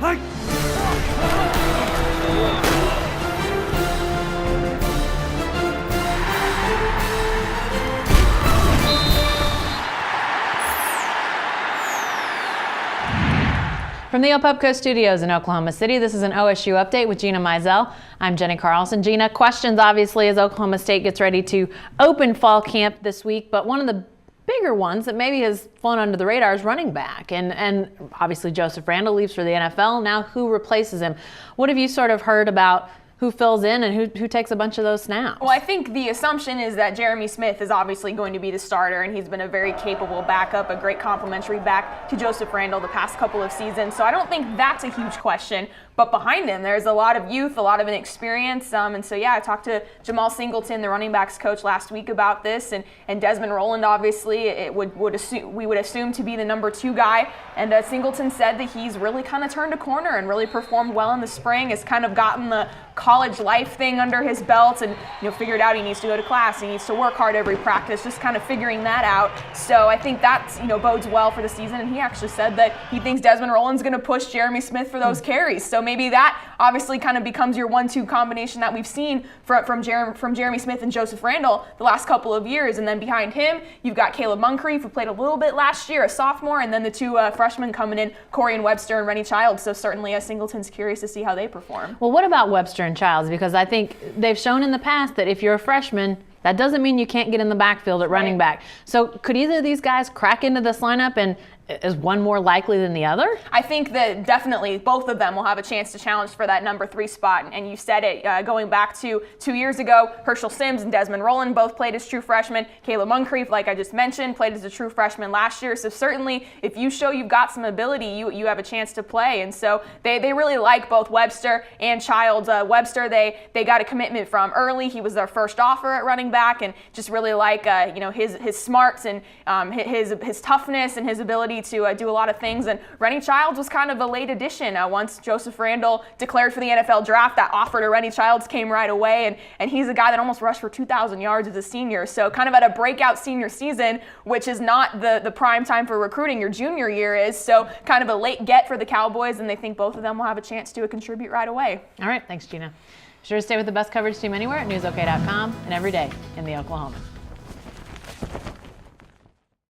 From the Opubco studios in Oklahoma City, this is an OSU update with Gina Mizell. I'm Jenny Carlson. Gina, questions obviously as Oklahoma State gets ready to open fall camp this week, but one of the bigger ones that maybe has flown under the radar is running back. And obviously Joseph Randle leaves for the NFL. Now who replaces him? What have you sort of heard about who fills in and who takes a bunch of those snaps? Well, I think the assumption is that Jeremy Smith is obviously going to be the starter, and he's been a very capable backup, a great complementary back to Joseph Randle the past couple of seasons. So I don't think that's a huge question. But behind him, there's a lot of youth, a lot of inexperience. And so, yeah, I talked to Jamal Singleton, the running backs coach, last week about this. And Desmond Roland, obviously, we would assume to be the number 2 guy. And Singleton said that he's really kind of turned a corner and really performed well in the spring, has kind of gotten the college life thing under his belt and figured out he needs to go to class, he needs to work hard every practice, just kind of figuring that out. So I think that bodes well for the season. And he actually said that he thinks Desmond Roland's going to push Jeremy Smith for those carries. So maybe that obviously kind of becomes your 1-2 combination that we've seen from Jeremy Smith and Joseph Randle the last couple of years. And then behind him, you've got Caleb Moncrief, who played a little bit last year, a sophomore, and then the 2 freshmen coming in, Corian Webster and Rennie Childs. So certainly Singleton's curious to see how they perform. Well, what about Webster and Childs? Because I think they've shown in the past that if you're a freshman, that doesn't mean you can't get in the backfield at running back. So could either of these guys crack into this lineup, and is one more likely than the other? I think that definitely both of them will have a chance to challenge for that number 3 spot. And you said it, going back to 2 years ago, Herschel Sims and Desmond Roland both played as true freshmen. Caleb Moncrief, like I just mentioned, played as a true freshman last year. So certainly if you show you've got some ability, you have a chance to play. And so they really like both Webster and Childs. Webster, they got a commitment from early. He was their first offer at running back, and just really like his smarts and his toughness and his ability to do a lot of things. And Rennie Childs was kind of a late addition. Once Joseph Randle declared for the NFL draft, that offer to Rennie Childs came right away, and he's a guy that almost rushed for 2,000 yards as a senior. So kind of at a breakout senior season, which is not the prime time for recruiting. Your junior year is. So kind of a late get for the Cowboys, and they think both of them will have a chance to contribute right away. All right, thanks, Gina. Be sure to stay with the best coverage team anywhere at newsok.com and every day in the Oklahoman.